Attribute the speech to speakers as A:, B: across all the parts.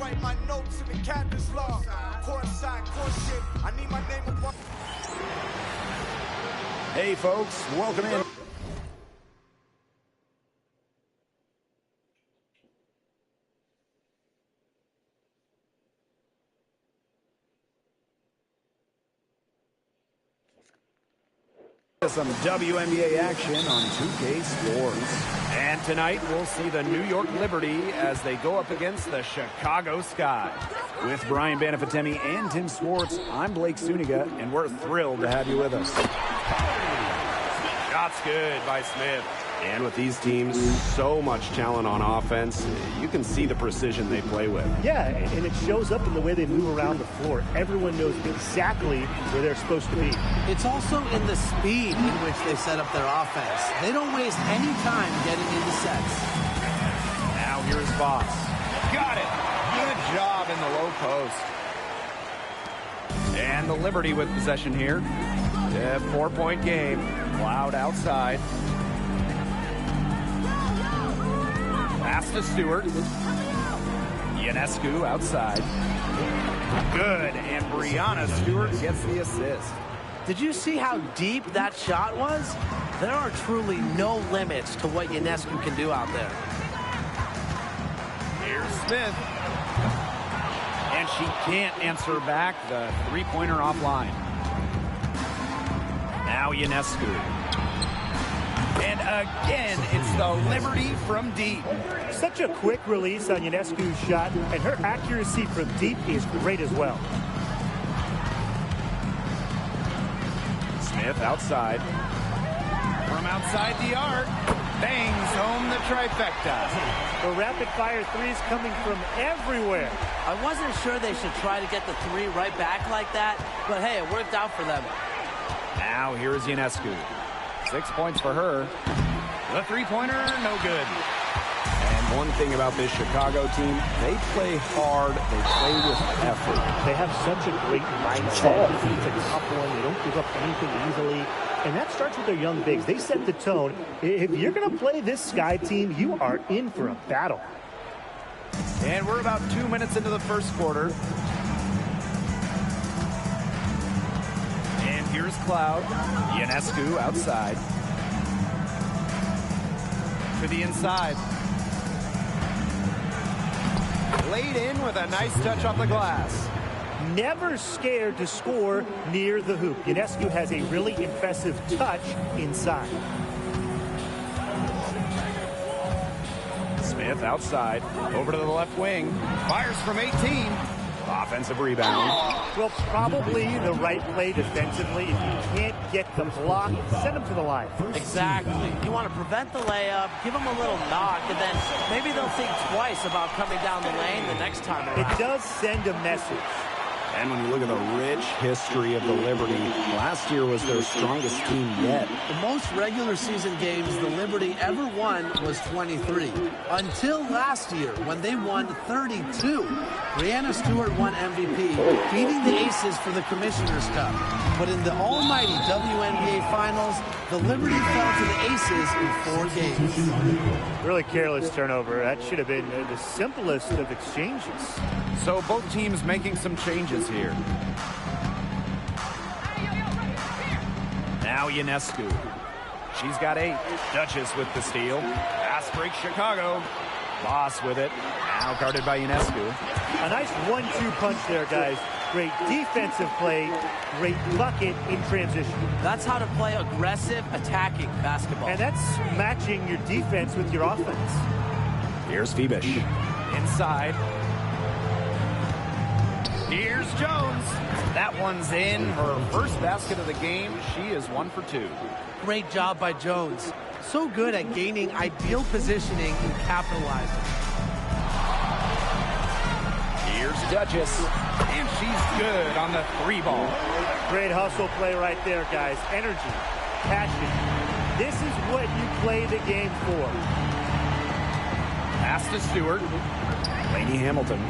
A: write my notes in the captain's log. Courtside, courtship. I need my name above.
B: Hey, folks, welcome in. Some WNBA action on 2K Sports.
C: And tonight we'll see the New York Liberty as they go up against the Chicago Sky.
B: With Brian Banafitemi and Tim Swartz, I'm Blake Suniga, and we're thrilled to have you with us.
C: Shots good by Smith. And with these teams, so much talent on offense, you can see the precision they play with.
D: Yeah, and it shows up in the way they move around the floor. Everyone knows exactly where they're supposed to be.
E: It's also in the speed in which they set up their offense. They don't waste any time getting into sets.
C: Now here's Voss. Got it. Good job in the low post. And the Liberty with possession here. A 4-point game. Cloud outside. Pass to Stewart. Ionescu outside. Good, and Brianna Stewart gets the assist.
E: Did you see how deep that shot was? There are truly no limits to what Ionescu can do out there.
C: Here's Smith. And she can't answer back the three-pointer offline. Now Ionescu. And again, it's the Liberty from deep.
D: Such a quick release on Ionescu's shot, and her accuracy from deep is great as well.
C: Smith outside. From outside the arc, bangs home the trifecta.
D: The rapid-fire threes coming from everywhere.
E: I wasn't sure they should try to get the three right back like that, but hey, it worked out for them.
C: Now here's Ionescu. 6 points for her. The three-pointer, no good. And one thing about this Chicago team, they play hard, they play with effort.
D: They have such a great mindset. It's a tough one. They don't give up anything easily. And that starts with their young bigs. They set the tone. If you're going to play this Sky team, you are in for a battle.
C: And we're about 2 minutes into the first quarter. Here's Cloud. Ionescu outside. To the inside. Laid in with a nice touch off the glass.
D: Never scared to score near the hoop. Ionescu has a really impressive touch inside.
C: Smith outside. Over to the left wing. Fires from 18. Offensive rebound.
D: Well, probably the right play defensively. If you can't get the block, send them to the line.
E: Exactly. You want to prevent the layup, give them a little knock, and then maybe they'll think twice about coming down the lane the next time around.
D: It does send a message.
C: And when you look at the rich history of the Liberty, last year was their strongest team yet.
E: The most regular season games the Liberty ever won was 23. Until last year, when they won 32. Brianna Stewart won MVP, beating the Aces for the Commissioner's Cup. But in the almighty WNBA Finals, the Liberty fell to the Aces in 4 games.
D: Really careless turnover. That should have been the simplest of exchanges.
C: So both teams making some changes here. Now Ionescu. She's got 8. Duchess with the steal. Pass break Chicago. Voss with it. Now guarded by Ionescu.
D: A nice 1-2 punch there, guys. Great defensive play. Great bucket in transition.
E: That's how to play aggressive, attacking basketball.
D: And that's matching your defense with your offense.
C: Here's Phoebish. Inside. Here's Jones. That one's in. Her first basket of the game. She is 1 for 2.
E: Great job by Jones. So good at gaining ideal positioning and capitalizing.
C: Here's Duchess. And she's good on the 3-ball.
D: Great hustle play right there, guys. Energy, passion. This is what you play the game for.
C: Pass to Stewart. Lainey Hamilton.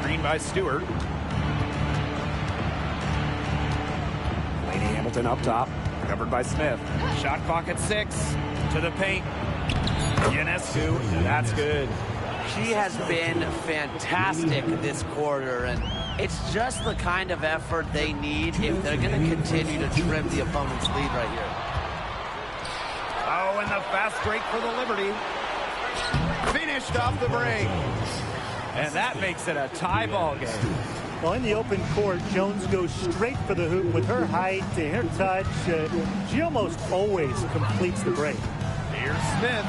C: Screen by Stewart. Lainey Hamilton up top. Covered by Smith. Shot clock at 6. To the paint. Ionescu. That's good.
E: She has been fantastic this quarter, and it's just the kind of effort they need if they're going to continue to trim the opponent's lead right here.
C: Oh, and the fast break for the Liberty. Finished off the break. And that makes it a tie ball game.
D: Well, in the open court, Jones goes straight for the hoop with her height and her touch. She almost always completes the break.
C: Here's Smith.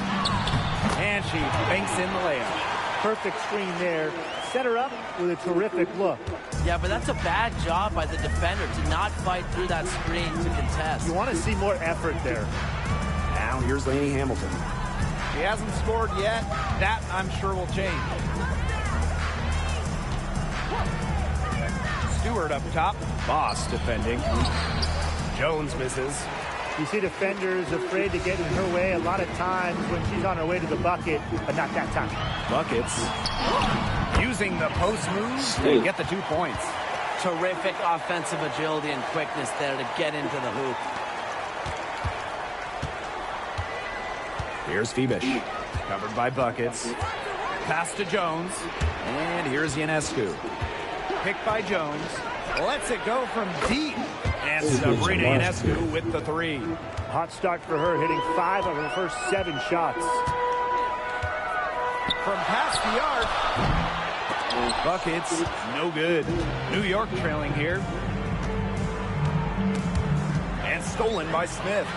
C: And she banks in the layup.
D: Perfect screen there. Set her up with a terrific look.
E: Yeah, but that's a bad job by the defender to not fight through that screen to contest.
D: You want to see more effort there.
C: Now here's Lainey Hamilton. She hasn't scored yet. That, I'm sure, will change. Stewart up top. Boss defending. Jones misses.
D: You see defenders afraid to get in her way a lot of times when she's on her way to the bucket, but not that time.
C: Buckets. Using the post moves to get the 2 points.
E: Terrific offensive agility and quickness there to get into the hoop.
C: Here's Phoebish. Covered by Buckets. Pass to Jones. And here's Ionescu. Picked by Jones. Lets it go from deep. And Sabrina Ionescu with the 3.
D: Hot start for her, hitting 5 of her first 7 shots.
C: From past the arc. Buckets, no good. New York trailing here. And stolen by Smith.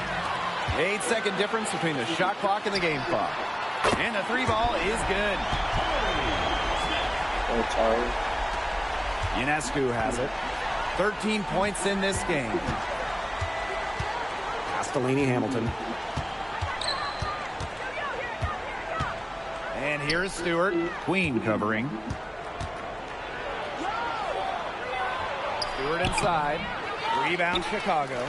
C: 8-second difference between the shot clock and the game clock. And the 3 ball is good. Ionescu has it. 13 points in this game. Pass to Lainey Hamilton. And here's Stewart. Queen covering. Stewart inside. Rebound Chicago.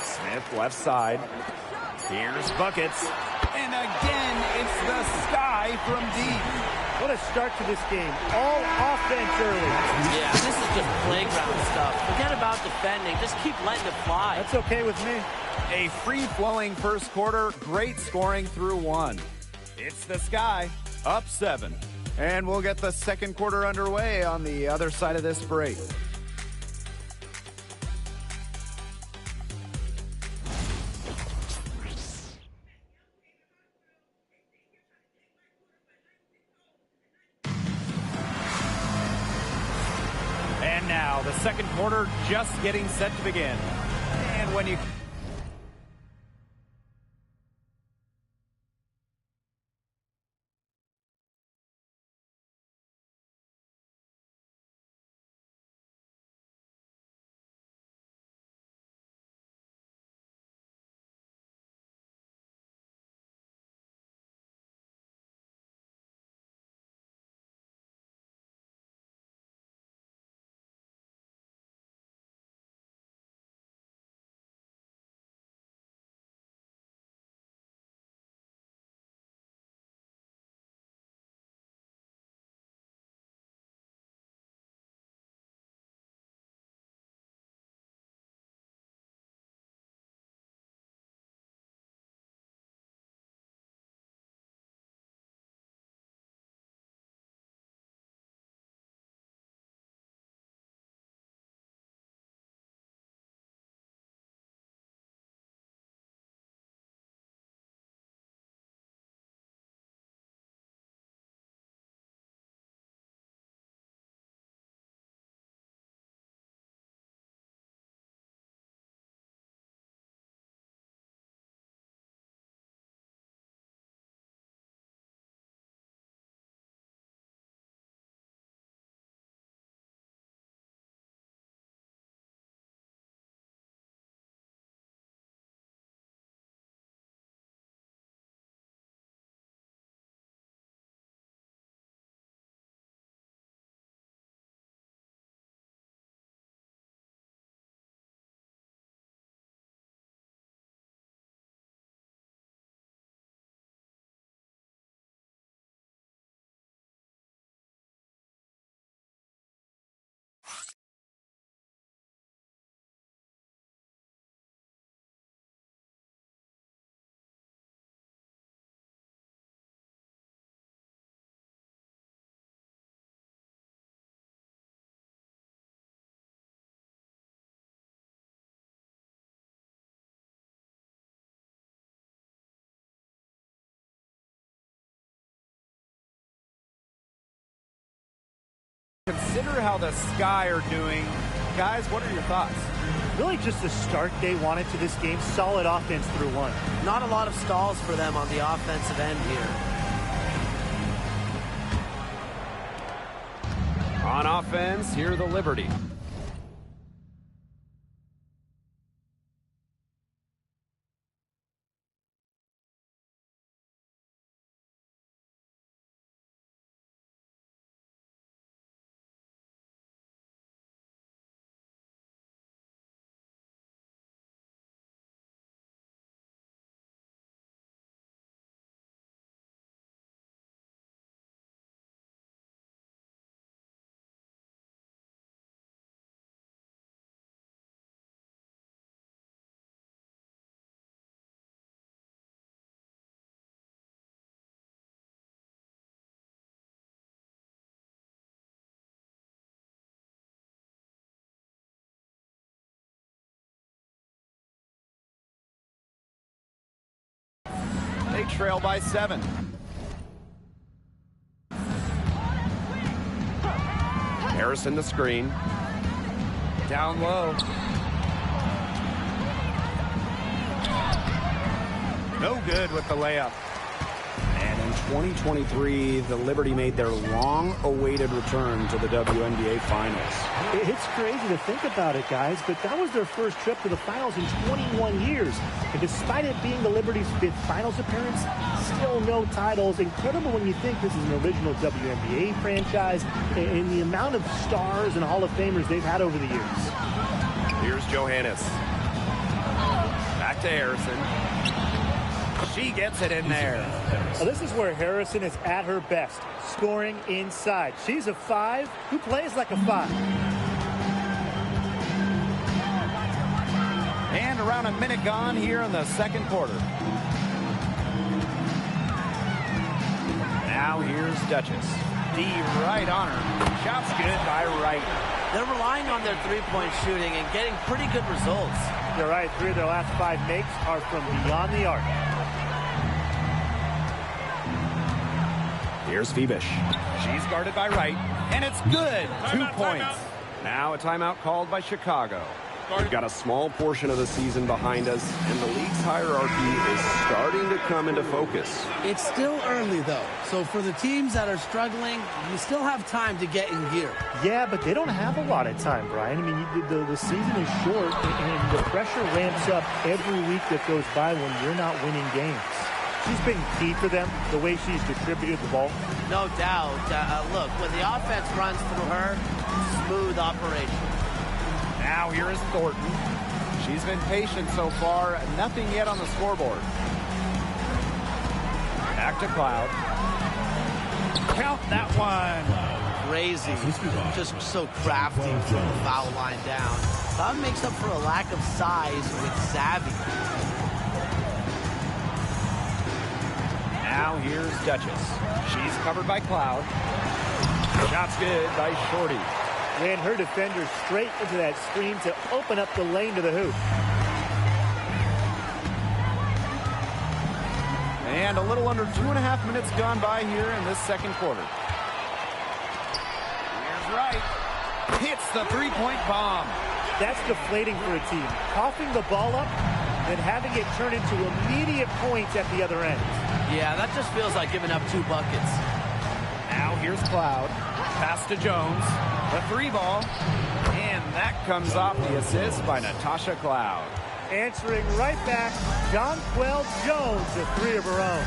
C: Smith left side. Here's Buckets. And again, it's the sky from deep.
D: What a start to this game. All offense early.
E: Yeah, this is just playground stuff. Forget about defending. Just keep letting it fly.
D: That's okay with me.
C: A free-flowing first quarter. Great scoring through 1. It's the sky. Up 7. And we'll get the second quarter underway on the other side of this break. And now the second quarter just getting set to begin. And when you Consider how the Sky are doing. Guys, what are your thoughts?
D: Really just the start they wanted to this game. Solid offense through one.
E: Not a lot of stalls for them on the offensive end here.
C: On offense, here the Liberty. They trail by 7. Harrison the screen. Down low. No good with the layup. And in 2023, the Liberty made their long-awaited return to the WNBA Finals.
D: It's crazy to think about it, guys, but that was their first trip to the finals in 21 years. And despite it being the Liberty's 5th finals appearance, still no titles. Incredible when you think this is an original WNBA franchise and the amount of stars and Hall of Famers they've had over the years.
C: Here's Johannes. Back to Harrison. She gets it in there.
D: Well, this is where Harrison is at her best, scoring inside. She's a 5 who plays like a 5.
C: And around a minute gone here in the second quarter. Now here's Duchess. D right on her. Shot's good by Wright.
E: They're relying on their three-point shooting and getting pretty good results.
D: You're right. 3 of their last 5 makes are from beyond the arc.
C: Here's Phoebish. She's guarded by Wright, and it's good. 2 points. Now a timeout called by Chicago. We've got a small portion of the season behind us, and the league's hierarchy is starting to come into focus.
E: It's still early, though, so for the teams that are struggling, you still have time to get in gear.
D: Yeah, but they don't have a lot of time, Brian. I mean, the season is short, and the pressure ramps up every week that goes by when you're not winning games. She's been key for them, the way she's distributed the ball.
E: No doubt. Look, when the offense runs through her, smooth operation.
C: Now here is Thornton. She's been patient so far. Nothing yet on the scoreboard. Back to Cloud. Count that one.
E: Crazy. Just so crafty from the foul line down. Cloud makes up for a lack of size with savvy.
C: Now here's Duchess. She's covered by Cloud. Shot's good by Shorty.
D: Ran her defender straight into that screen to open up the lane to the hoop.
C: And a little under 2.5 minutes gone by here in this second quarter. Here's Wright. Hits the three-point bomb.
D: That's deflating for a team. Coughing the ball up, then having it turn into immediate points at the other end.
E: Yeah, that just feels like giving up 2 buckets.
C: Now here's Cloud. Pass to Jones. The 3 ball. And that comes off the assist by Natasha Cloud.
D: Answering right back, Jonquel Jones, a 3 of her own.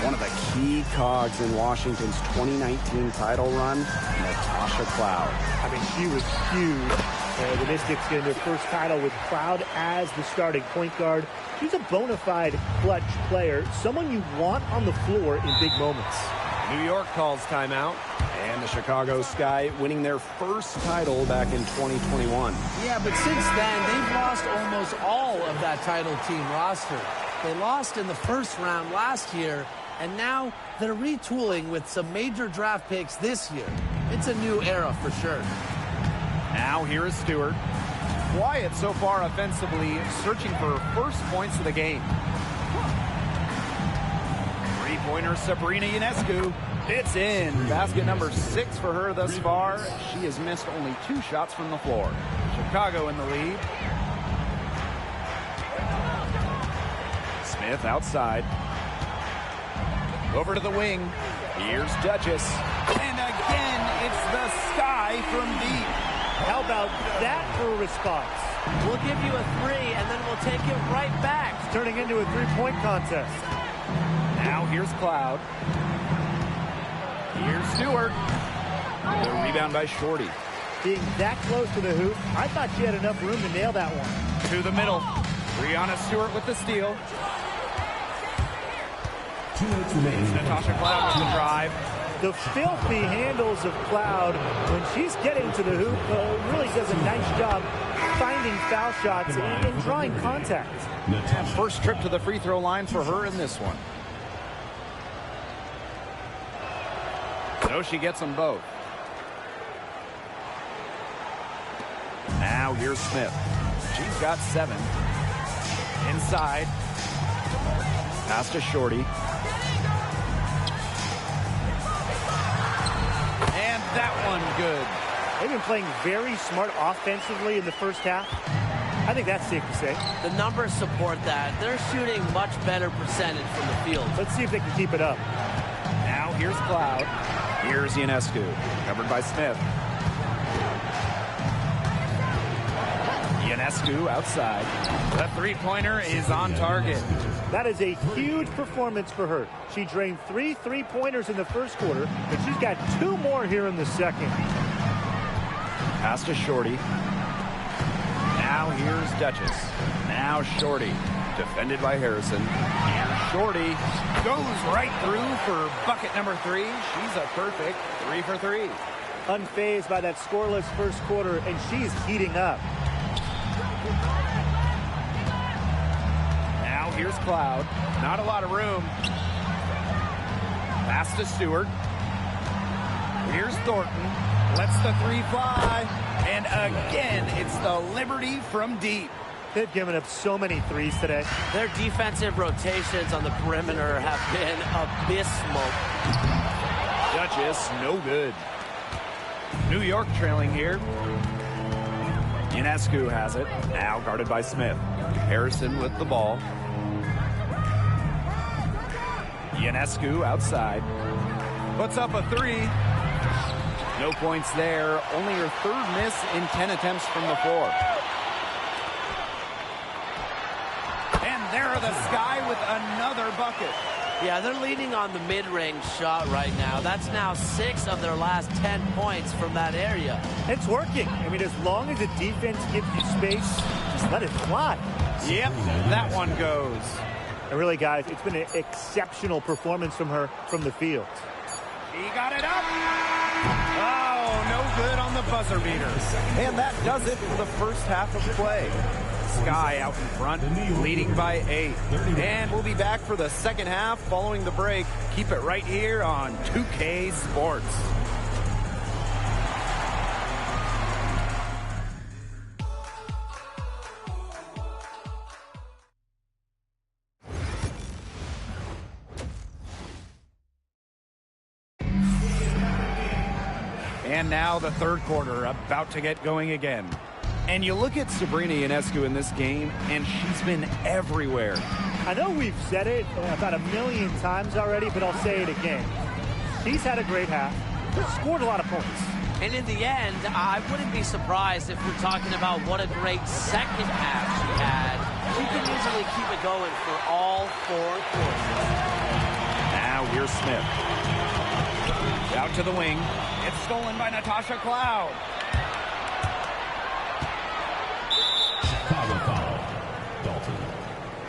C: One of the key cogs in Washington's 2019 title run, Natasha Cloud.
D: I mean, she was huge. The Mystics getting their first title with Cloud as the starting point guard. She's a bona fide clutch player, someone you want on the floor in big moments.
C: New York calls timeout, and the Chicago Sky winning their first title back in 2021.
E: Yeah, but since then, they've lost almost all of that title team roster. They lost in the first round last year, and now they're retooling with some major draft picks this year. It's a new era for sure.
C: Now here is Stewart. Quiet so far offensively, searching for first points of the game. Three-pointer, Sabrina Ionescu. It's in. Basket number 6 for her thus far. She has missed only 2 shots from the floor. Chicago in the lead. Smith outside. Over to the wing. Here's Duchess. And again, it's the sky from deep.
D: How about that for a response?
F: We'll give you a 3, and then we'll take it right back.
D: It's turning into a three-point contest.
C: Now here's Cloud. Here's Stewart. The rebound by Shorty.
D: Being that close to the hoop, I thought she had enough room to nail that one.
C: To the middle. Brianna Stewart with the steal. Natasha Cloud with the drive.
D: The filthy handles of Cloud when she's getting to the hoop really does a nice job finding foul shots and drawing contact.
C: And first trip to the free throw line for her in this one. So she gets them both. Now here's Smith. She's got 7. Inside. Pass to Shorty. And that one good.
D: They've been playing very smart offensively in the first half. I think that's safe to say.
F: The numbers support that. They're shooting much better percentage from the field.
D: Let's see if they can keep it up.
C: Now here's Cloud. Here's Ionescu. Covered by Smith. Ionescu outside. The three-pointer is on target.
D: That is a huge performance for her. She drained 3 three-pointers in the first quarter, but she's got 2 more here in the second.
C: Pass to Shorty. Now here's Duchess. Now Shorty. Defended by Harrison. Here's Shorty. Goes right through for bucket number 3. She's a perfect 3 for 3.
D: Unfazed by that scoreless first quarter, and she's heating up.
C: Now here's Cloud. Not a lot of room. Pass to Stewart. Here's Thornton. Lets the 3 fly. And again, it's the Liberty from deep.
D: They've given up so many threes today.
F: Their defensive rotations on the perimeter have been abysmal.
C: Duchess, no good. New York trailing here. Ionescu has it. Now guarded by Smith. Harrison with the ball. Ionescu outside. Puts up a 3. No points there. Only her 3rd miss in 10 attempts from the floor. And there are the Sky with another bucket.
F: Yeah, they're leading on the mid-range shot right now. That's now 6 of their last 10 points from that area.
D: It's working. I mean, as long as the defense gives you space, just let it fly.
C: Yep, that one goes.
D: And really, guys, it's been an exceptional performance from her from the field.
C: He got it up. Oh, no good on the buzzer beater. And that does it for the first half of play. Sky out in front, leading by 8. And we'll be back for the second half following the break. Keep it right here on 2K Sports. And now the third quarter about to get going again. And you look at Sabrina Ionescu in this game, and she's been everywhere.
D: I know we've said it about 1,000,000 times already, but I'll say it again. She's had a great half. She's scored a lot of points.
F: And in the end, I wouldn't be surprised if we're talking about what a great second half she had. She could easily keep it going for all 4 quarters.
C: Now here's Smith. Out to the wing. It's stolen by Natasha Cloud.
G: Chicago foul. Dalton.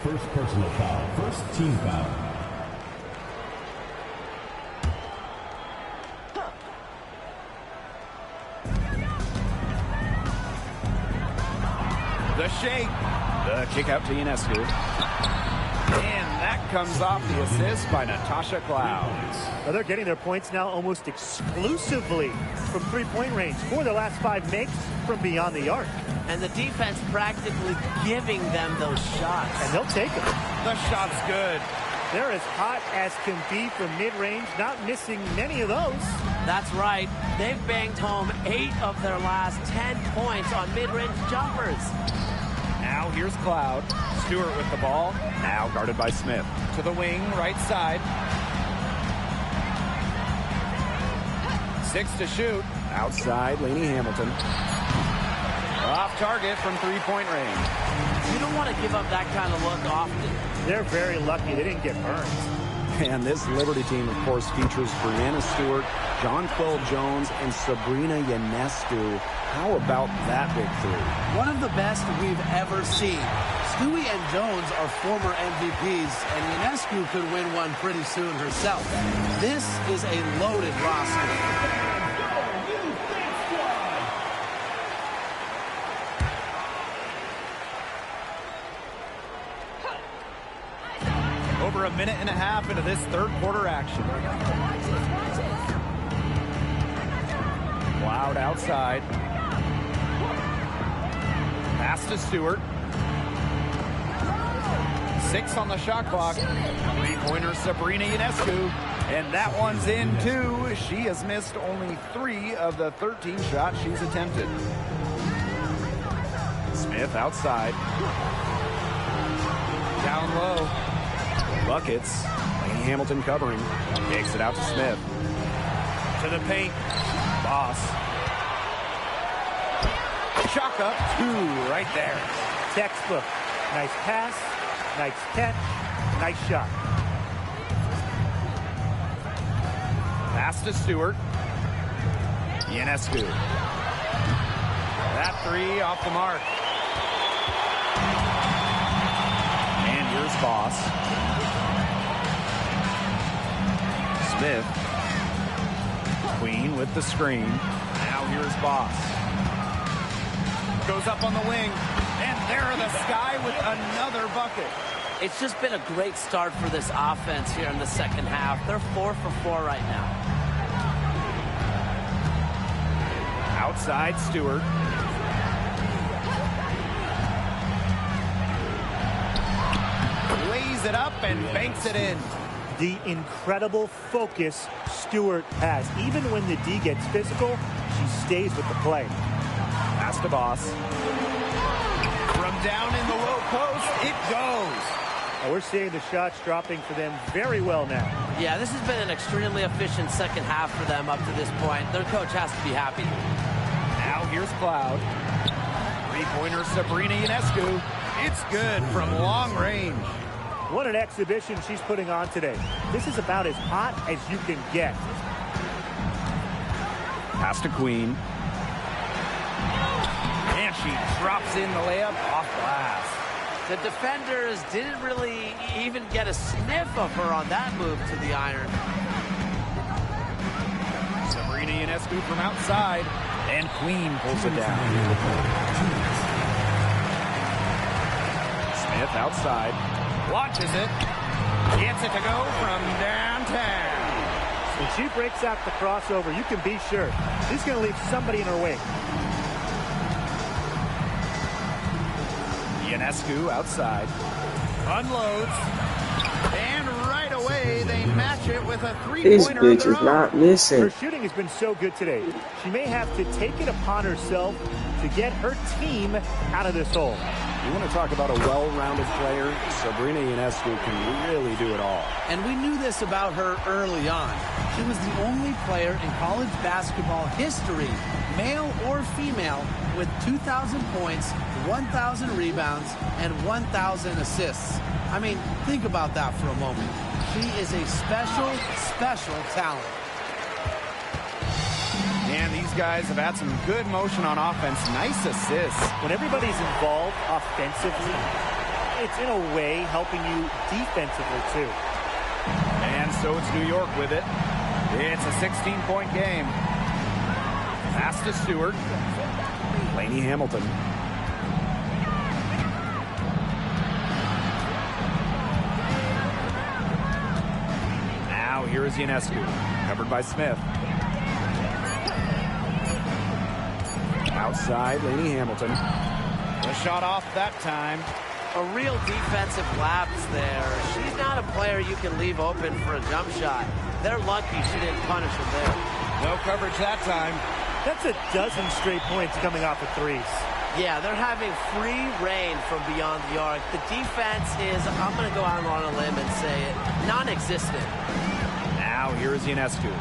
G: First personal foul. First team foul.
C: The shake. The kick out to Ionescu. And that comes off the assist by Natasha Cloud.
D: Well, they're getting their points now almost exclusively from three-point range. 4 of their last 5 makes from beyond the arc.
F: And the defense practically giving them those shots.
D: And they'll take them.
C: The shot's good.
D: They're as hot as can be from mid-range, not missing many of those.
F: That's right. They've banged home 8 of their last 10 points on mid-range jumpers.
C: Now here's Cloud. Stewart with the ball. Now guarded by Smith. To the wing, right side. 6 to shoot. Outside, Laney Hamilton. Off target from three-point range.
F: You don't want to give up that kind of look often.
D: They're very lucky they didn't get burned.
C: And this Liberty team, of course, features Brianna Stewart, Jonquel Jones, and Sabrina Ionescu. How about that big three?
E: One of the best we've ever seen. Stewie and Jones are former MVPs, and Ionescu could win one pretty soon herself. This is a loaded roster.
C: Over a minute and a half into this third quarter action. Cloud outside. Pass to Stewart. 6 on the shot clock. Three-pointer Sabrina Ionescu. And that one's in too. She has missed only 3 of the 13 shots she's attempted. Smith outside. Down low. Buckets. Laney Hamilton covering. Takes it out to Smith. To the paint. Boss. Chalk up 2 right there.
D: Textbook. Nice pass, nice catch, nice shot.
C: Pass to Stewart. Ionescu. That 3 off the mark. And here's Boss. Smith. Queen with the screen. Now here's Boss. Goes up on the wing. And there the Sky with another bucket.
F: It's just been a great start for this offense here in the second half. They're 4 for 4 right now.
C: Outside Stewart. Lays it up and banks it in.
D: The incredible focus Stewart has. Even when the D gets physical, she stays with the play.
C: Pass to Boss. From down in the low post, it goes.
D: And we're seeing the shots dropping for them very well now.
F: Yeah, this has been an extremely efficient second half for them up to this point. Their coach has to be happy.
C: Now here's Cloud. Three-pointer Sabrina Ionescu. It's good from long range.
D: What an exhibition she's putting on today. This is about as hot as you can get.
C: Pass to Queen. And she drops in the layup off glass.
F: The defenders didn't really even get a sniff of her on that move to the iron.
C: Sabrina Ionescu from outside. And Queen pulls it down. Smith outside. Launches it. Gets it to go from downtown.
D: When she breaks out the crossover, you can be sure she's going to leave somebody in her wake.
C: Ionescu outside. Unloads. And right away, they match it with a three-pointer.
H: This bitch is not missing.
D: Her shooting has been so good today. She may have to take it upon herself to get her team out of this hole.
C: You want to talk about a well-rounded player? Sabrina Ionescu can really do it all.
E: And we knew this about her early on. She was the only player in college basketball history, male or female, with 2,000 points, 1,000 rebounds, and 1,000 assists. I mean, think about that for a moment. She is a special, special talent.
C: And these guys have had some good motion on offense. Nice assists.
D: When everybody's involved offensively, it's in a way helping you defensively too.
C: And so it's New York with it. It's a 16-point game. Pass to Stewart. Laney Hamilton. Now here is Ionescu. Covered by Smith. Outside, Laney Hamilton. The shot off that time.
F: A real defensive lapse there. She's not a player you can leave open for a jump shot. They're lucky she didn't punish him there.
C: No coverage that time.
D: That's a dozen straight points coming off of threes.
F: Yeah, they're having free reign from beyond the arc. The defense is, I'm going to go out on a limb and say it, non-existent.
C: Now here is Ionescu.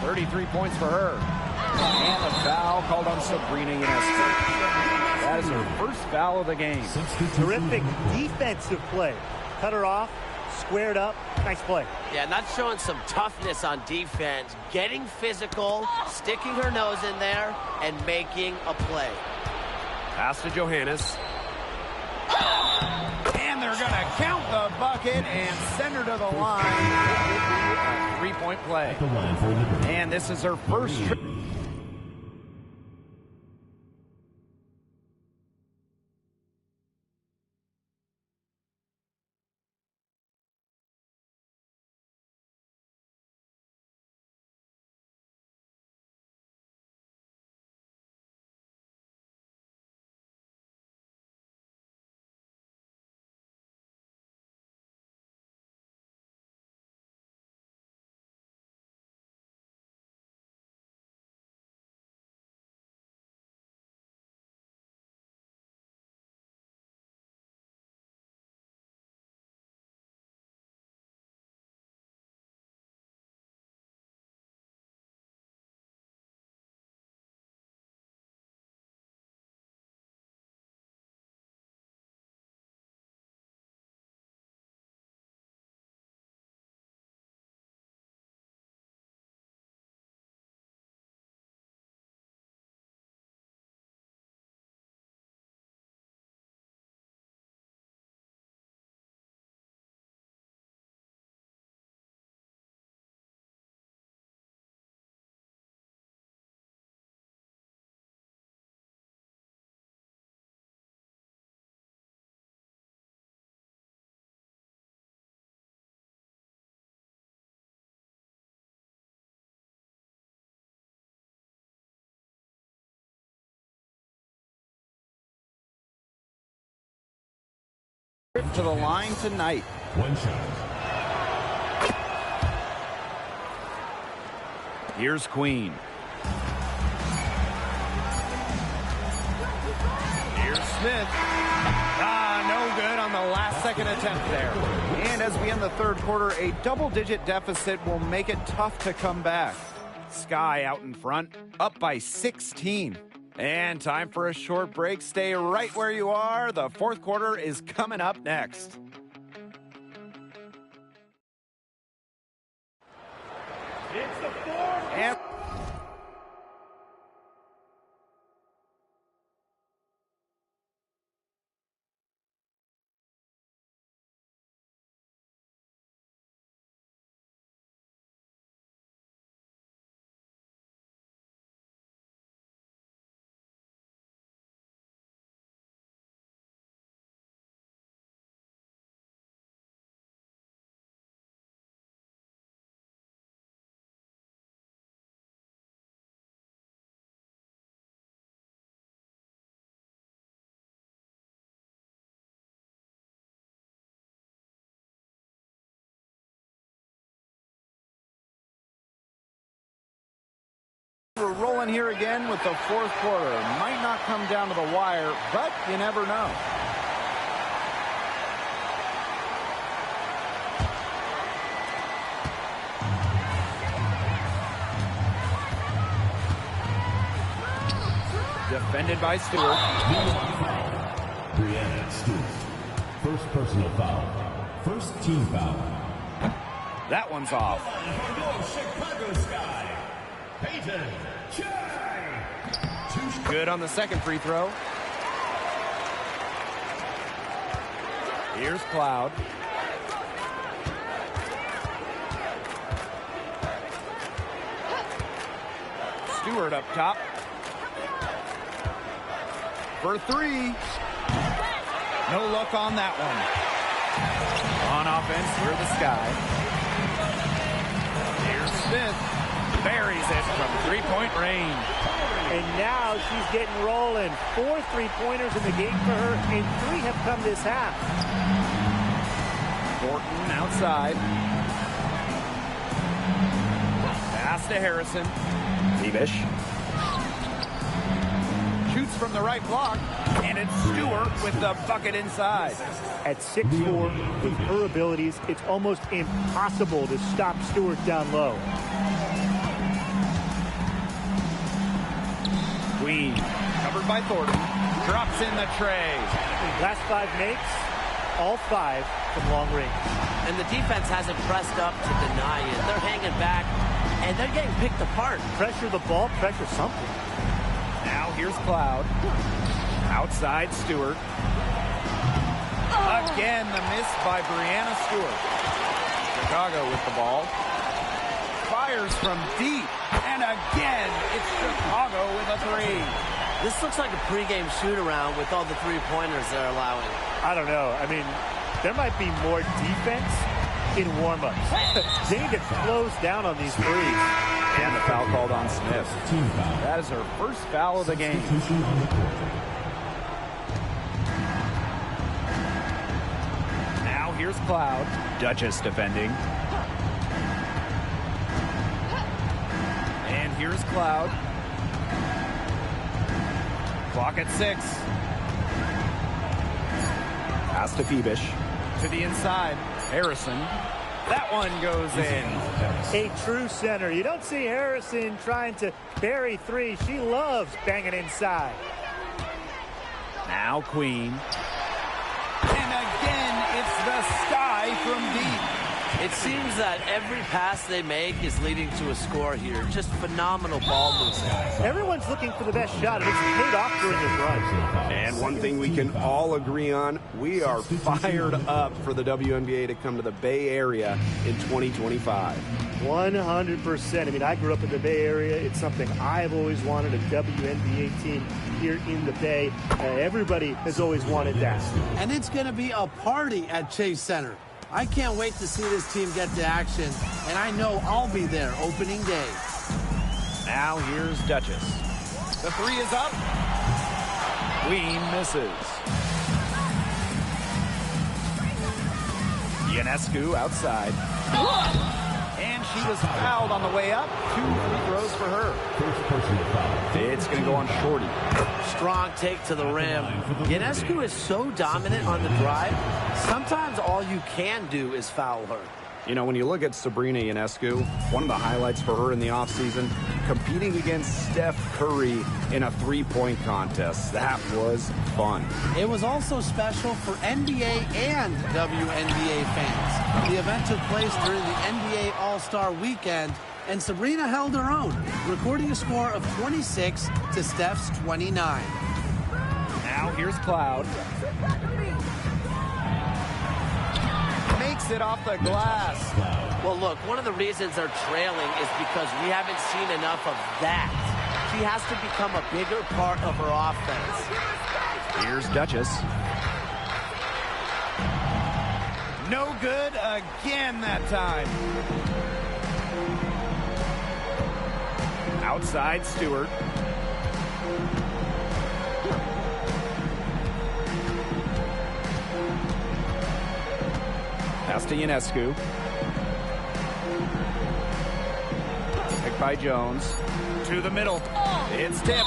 C: 33 points for her. And a foul called on Sabrina Ionescu. That is her first foul of the game.
D: Terrific defensive play. Cut her off, squared up, nice play.
F: Yeah, not showing some toughness on defense. Getting physical, sticking her nose in there, and making a play.
C: Pass to Johannes. And they're going to count the bucket and send her to the line. A three-point play. And this is her first trip. To the line tonight.
G: One shot.
C: Here's Queen. Here's Smith. No good on the last second attempt there. And as we end the third quarter, a double-digit deficit will make it tough to come back. Sky out in front, up by 16. And time for a short break. Stay right where you are. The fourth quarter is coming up next.
A: It's the fourth.
C: And we're rolling here again with the fourth quarter. Might not come down to the wire, but you never know. Defended by Stewart.
G: Brianna Stewart. First personal foul. First team foul.
C: That one's off.
G: Chicago Sky. Peyton Chai.
C: Good on the second free throw. Here's Cloud. Stewart up top. For three. No look on that one. On offense, we're the Sky. Here's Smith. Very buries it from three-point range.
D: And now she's getting rolling. 4 3-pointers in the game for her, and 3 have come this half.
C: Morton outside. Pass to Harrison. Bebish. Shoots from the right block, and it's Stewart with the bucket inside.
D: At 6'4", with her abilities, it's almost impossible to stop Stewart down low.
C: Queen, covered by Thornton, drops in the tray.
D: Last 5 makes, all 5 from long range.
F: And the defense hasn't pressed up to deny it. They're hanging back, and they're getting picked apart.
D: Pressure the ball, pressure something.
C: Now here's Cloud. Outside Stewart. Again, the miss by Brianna Stewart. Chicago with the ball. Fires from deep. And again, it's Chicago with a 3.
F: This looks like a pregame shoot-around with all the three-pointers they're allowing.
D: I don't know. I mean, there might be more defense in warm-ups. They need to close down on these threes.
C: And the foul called on Smith. That is her first foul of the game. Now here's Cloud. Duchess defending. And here's Cloud. Clock at 6. Pass to Bebish. To the inside. Harrison. That one goes in.
D: A true center. You don't see Harrison trying to bury 3. She loves banging inside.
C: Now Queen. And again, it's the sky from deep.
F: It seems that every pass they make is leading to a score here. Just phenomenal ball movement.
D: Everyone's looking for the best shot, and it's paid off during this run.
C: And one thing we can all agree on, we are fired up for the WNBA to come to the Bay Area in 2025.
D: 100%. I mean, I grew up in the Bay Area. It's something I've always wanted, a WNBA team here in the Bay. Everybody has always wanted that.
E: And it's going to be a party at Chase Center. I can't wait to see this team get to action, and I know I'll be there opening day.
C: Now here's Duchess. The 3 is up. Queen misses. Ionescu outside. And she was fouled on the way up. 2 free throws for her. It's going to go on Shorty.
F: Strong take to the rim. Ionescu is so dominant on the drive, sometimes all you can do is foul her.
C: You know, when you look at Sabrina Ionescu, one of the highlights for her in the offseason, competing against Steph Curry in a 3-point contest. That was fun.
E: It was also special for NBA and WNBA fans. The event took place during the NBA All-Star Weekend, and Sabrina held her own, recording a score of 26 to Steph's 29.
C: Now here's Cloud. Makes it off the glass.
F: Well, look, one of the reasons they're trailing is because we haven't seen enough of that. She has to become a bigger part of her offense.
C: Here's Duchess. No good again that time. Outside Stewart. Pass to Ionescu. Picked by Jones. To the middle. It's tipped.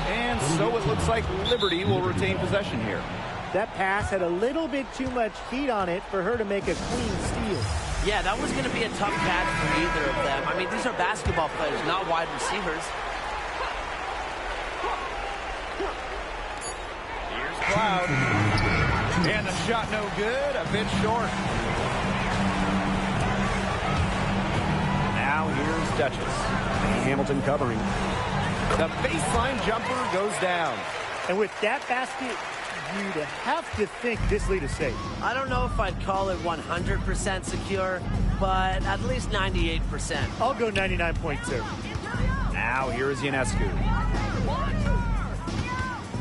C: And so it looks like Liberty will retain possession here.
D: That pass had a little bit too much heat on it for her to make a clean steal.
F: Yeah, that was going to be a tough catch for either of them. I mean, these are basketball players, not wide receivers.
C: Here's Cloud. And the shot no good, a bit short. Now here's Duchess. Hamilton covering. The baseline jumper goes down.
D: And with that basket, you'd have to think this lead is safe.
F: I don't know if I'd call it 100% secure, but at least 98%.
D: I'll go 99.2.
C: Now here's Ionescu.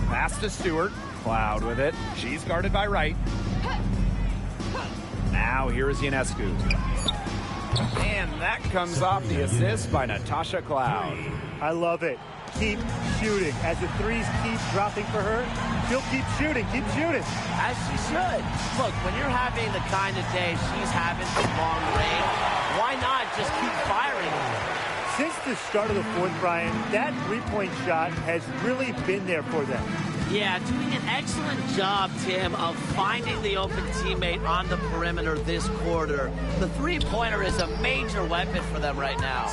C: Pass to Stewart. Cloud with it. She's guarded by Wright. Now here's Ionescu. And that comes off the assist by Natasha Cloud.
D: I love it. Keep shooting. As the threes keep dropping for her, she'll keep shooting,
F: As she should. Look, when you're having the kind of day she's having from long range, why not just keep firing?
D: Since the start of the fourth, Brian, that three-point shot has really been there for them.
F: Yeah, doing an excellent job, Tim, of finding the open teammate on the perimeter this quarter. The three-pointer is a major weapon for them right now.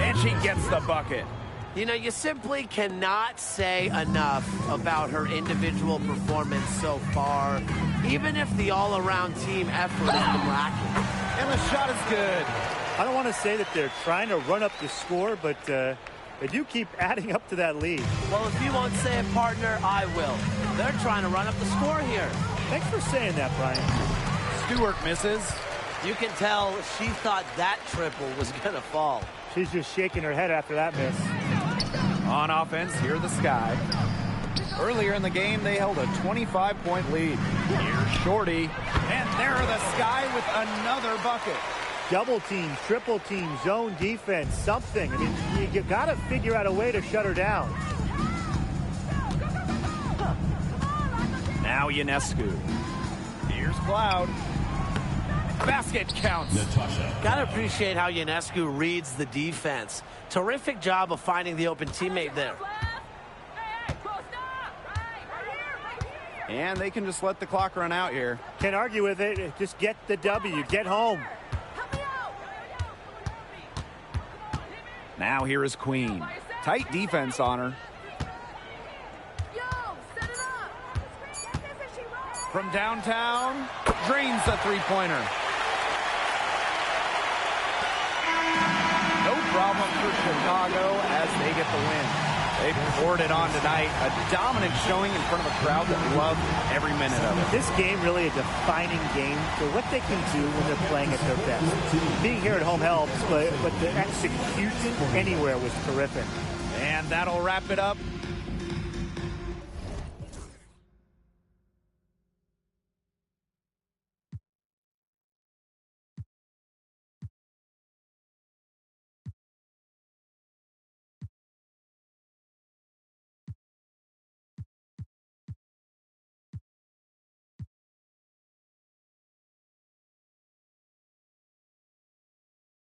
C: And she gets the bucket.
F: You know, you simply cannot say enough about her individual performance so far, even if the all-around team effort has been lacking.
C: And the shot is good.
D: I don't want to say that they're trying to run up the score, but they do keep adding up to that lead.
F: Well, if you won't say it, partner, I will. They're trying to run up the score here.
D: Thanks for saying that, Brian.
C: Stewart misses.
F: You can tell she thought that triple was going to fall.
D: She's just shaking her head after that miss.
C: On offense, here the Sky. Earlier in the game, they held a 25-point lead. Here's Shorty. And there are the Sky with another bucket.
D: Double team, triple team, zone defense, something. I mean, you got to figure out a way to shut her down.
C: Now Ionescu. Here's Cloud. Basket counts.
G: Natasha.
F: Gotta appreciate how Ionescu reads the defense. Terrific job of finding the open teammate there.
C: And they can just let the clock run out here.
D: Can't argue with it. Just get the W. Get home.
C: Now here is Queen. Tight defense on her. From downtown, drains the three-pointer. No problem for Chicago as they get the win. They poured it on tonight. A dominant showing in front of a crowd that loved every minute of it.
D: This game really a defining game for what they can do when they're playing at their best. Being here at home helps, but the execution anywhere was terrific.
C: And that'll wrap it up